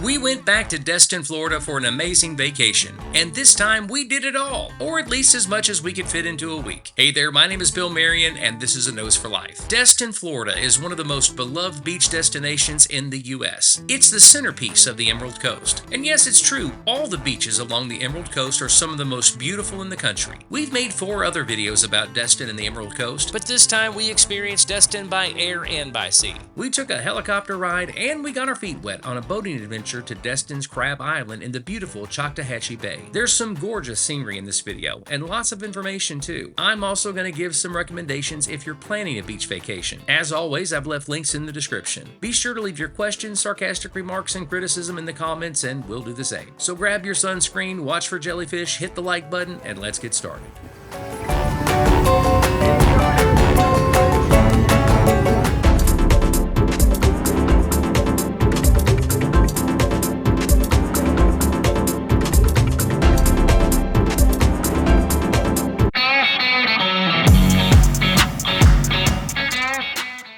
We went back to Destin, Florida for an amazing vacation, and this time we did it all, or at least as much as we could fit into a week. Hey there, my name is Bill Marion, and this is A Nose for Life. Destin, Florida is one of the most beloved beach destinations in the U.S. It's the centerpiece of the Emerald Coast. And yes, it's true, all the beaches along the Emerald Coast are some of the most beautiful in the country. We've made 4 other videos about Destin and the Emerald Coast, but this time we experienced Destin by air and by sea. We took a helicopter ride, and we got our feet wet on a boating adventure to Destin's Crab Island in the beautiful Choctawhatchee Bay. There's some gorgeous scenery in this video, and lots of information too. I'm also going to give some recommendations if you're planning a beach vacation. As always, I've left links in the description. Be sure to leave your questions, sarcastic remarks, and criticism in the comments, and we'll do the same. So grab your sunscreen, watch for jellyfish, hit the like button, and let's get started.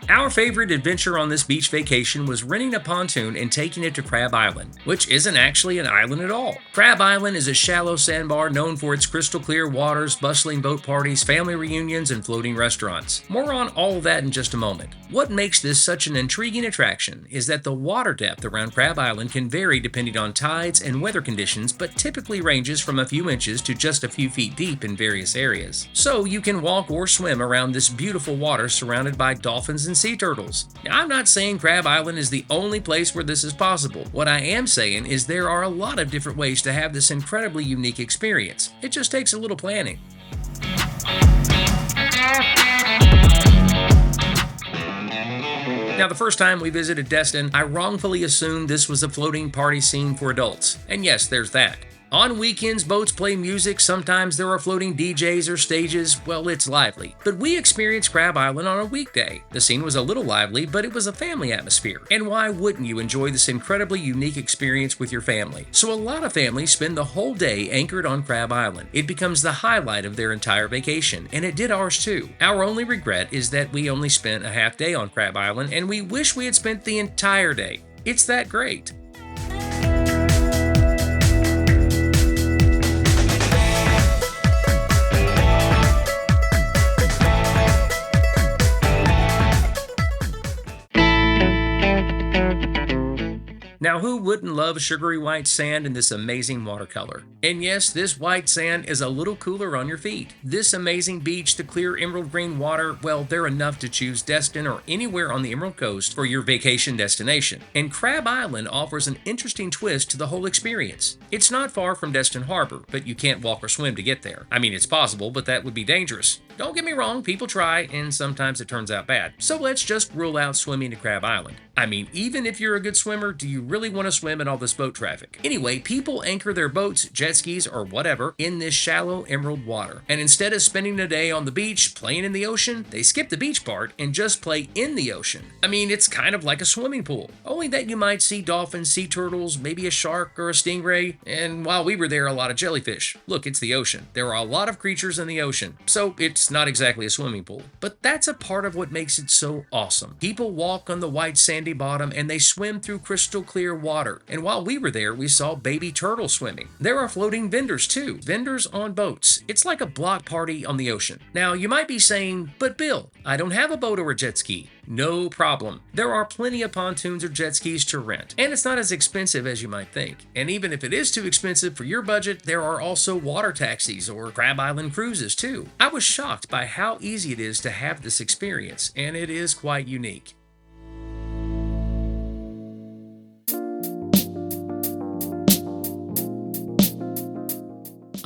Our favorite adventure on this beach vacation was renting a pontoon and taking it to Crab Island, which isn't actually an island at all. Crab Island is a shallow sandbar known for its crystal clear waters, bustling boat parties, family reunions, and floating restaurants. More on all of that in just a moment. What makes this such an intriguing attraction is that the water depth around Crab Island can vary depending on tides and weather conditions, but typically ranges from a few inches to just a few feet deep in various areas. So you can walk or swim around this beautiful water surrounded by dolphins and sea turtles. Now, I'm not saying Crab Island is the only place where this is possible. What I am saying is there are a lot of different ways to have this incredibly unique experience. It just takes a little planning. Now, the first time we visited Destin, I wrongfully assumed this was a floating party scene for adults. And yes, there's that. On weekends, boats play music, sometimes there are floating DJs or stages, well, it's lively. But we experienced Crab Island on a weekday. The scene was a little lively, but it was a family atmosphere. And why wouldn't you enjoy this incredibly unique experience with your family? So a lot of families spend the whole day anchored on Crab Island. It becomes the highlight of their entire vacation, and it did ours too. Our only regret is that we only spent a half day on Crab Island, and we wish we had spent the entire day. It's that great. Now, who wouldn't love sugary white sand in this amazing watercolor? And yes, this white sand is a little cooler on your feet. This amazing beach, the clear emerald green water, well, they're enough to choose Destin or anywhere on the Emerald Coast for your vacation destination. And Crab Island offers an interesting twist to the whole experience. It's not far from Destin Harbor, but you can't walk or swim to get there. I mean, it's possible, but that would be dangerous. Don't get me wrong, people try, and sometimes it turns out bad. So let's just rule out swimming to Crab Island. I mean, even if you're a good swimmer, do you really want to swim in all this boat traffic? Anyway, people anchor their boats, jet skis, or whatever in this shallow emerald water. And instead of spending a day on the beach playing in the ocean, they skip the beach part and just play in the ocean. I mean, it's kind of like a swimming pool, only that you might see dolphins, sea turtles, maybe a shark or a stingray, and while we were there, a lot of jellyfish. Look, it's the ocean. There are a lot of creatures in the ocean, so it's not exactly a swimming pool. But that's a part of what makes it so awesome. People walk on the white sandy bottom and they swim through crystal clear water. And while we were there, we saw baby turtles swimming. There are floating vendors too, vendors on boats. It's like a block party on the ocean. Now, you might be saying, but Bill, I don't have a boat or a jet ski. No problem. There are plenty of pontoons or jet skis to rent, and it's not as expensive as you might think. And even if it is too expensive for your budget, there are also water taxis or Crab Island cruises too. I was shocked by how easy it is to have this experience, and it is quite unique.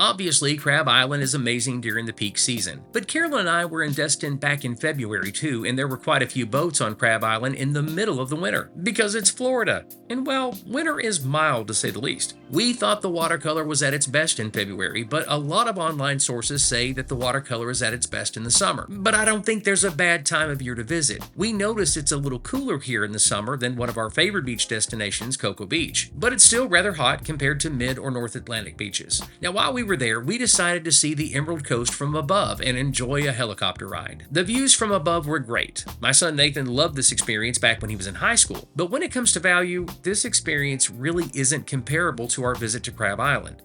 Obviously, Crab Island is amazing during the peak season, but Carolyn and I were in Destin back in February too, and there were quite a few boats on Crab Island in the middle of the winter, because it's Florida. And well, winter is mild to say the least. We thought the watercolor was at its best in February, but a lot of online sources say that the watercolor is at its best in the summer. But I don't think there's a bad time of year to visit. We noticed it's a little cooler here in the summer than one of our favorite beach destinations, Cocoa Beach, but it's still rather hot compared to mid or North Atlantic beaches. Now, while we were there, we decided to see the Emerald Coast from above and enjoy a helicopter ride. The views from above were great. My son Nathan loved this experience back when he was in high school, but when it comes to value, this experience really isn't comparable to our visit to Crab Island.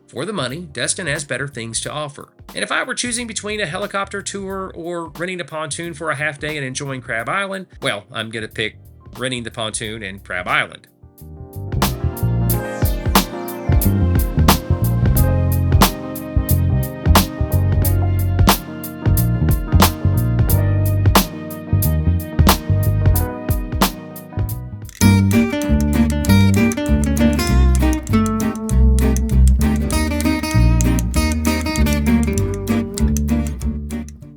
For the money, Destin has better things to offer. And if I were choosing between a helicopter tour or renting a pontoon for a half day and enjoying Crab Island, well, I'm going to pick renting the pontoon and Crab Island.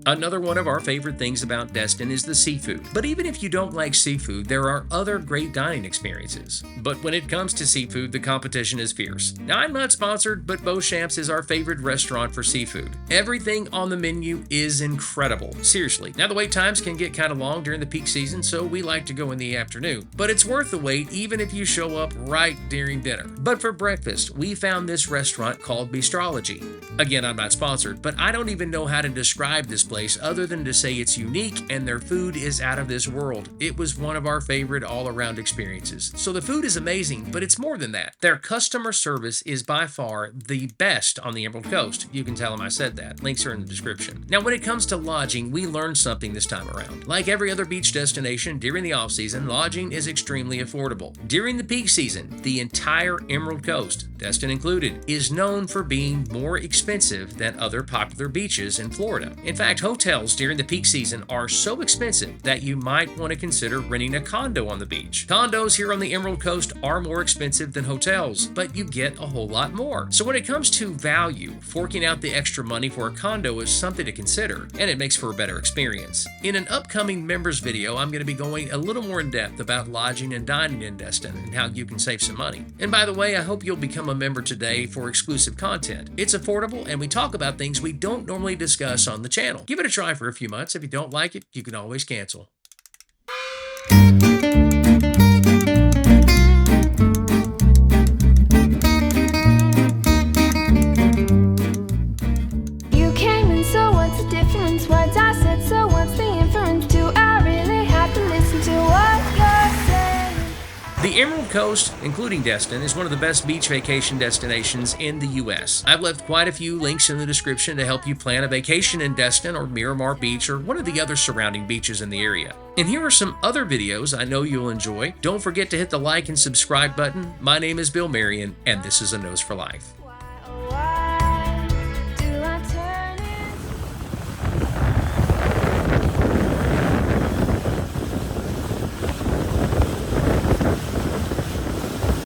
Another one of our favorite things about Destin is the seafood. But even if you don't like seafood, there are other great dining experiences. But when it comes to seafood, the competition is fierce. Now, I'm not sponsored, but Beauchamp's is our favorite restaurant for seafood. Everything on the menu is incredible. Seriously. Now, the wait times can get kind of long during the peak season, so we like to go in the afternoon. But it's worth the wait even if you show up right during dinner. But for breakfast, we found this restaurant called Bistrology. Again, I'm not sponsored, but I don't even know how to describe this place other than to say it's unique and their food is out of this world. It was one of our favorite all-around experiences. So the food is amazing, but it's more than that. Their customer service is by far the best on the Emerald Coast. You can tell them I said that. Links are in the description. Now, when it comes to lodging, we learned something this time around. Like every other beach destination, during the off-season, lodging is extremely affordable. During the peak season, the entire Emerald Coast, Destin included, is known for being more expensive than other popular beaches in Florida. In fact, hotels during the peak season are so expensive that you might want to consider renting a condo on the beach. Condos here on the Emerald Coast are more expensive than hotels, but you get a whole lot more. So when it comes to value, forking out the extra money for a condo is something to consider, and it makes for a better experience. In an upcoming members video, I'm going to be going a little more in depth about lodging and dining in Destin and how you can save some money. And by the way, I hope you'll become a member today for exclusive content. It's affordable, and we talk about things we don't normally discuss on the channel. Give it a try for a few months. If you don't like it, you can always cancel. You came in, so what's the difference? Words I said, so what's the inference? Do I really have to listen to what you're saying? The Emerald Coast, including Destin, is one of the best beach vacation destinations in the U.S. I've left quite a few links in the description to help you plan a vacation in Destin or Miramar Beach or one of the other surrounding beaches in the area. And here are some other videos I know you'll enjoy. Don't forget to hit the like and subscribe button. My name is Bill Marion, and this is A Nose for Life.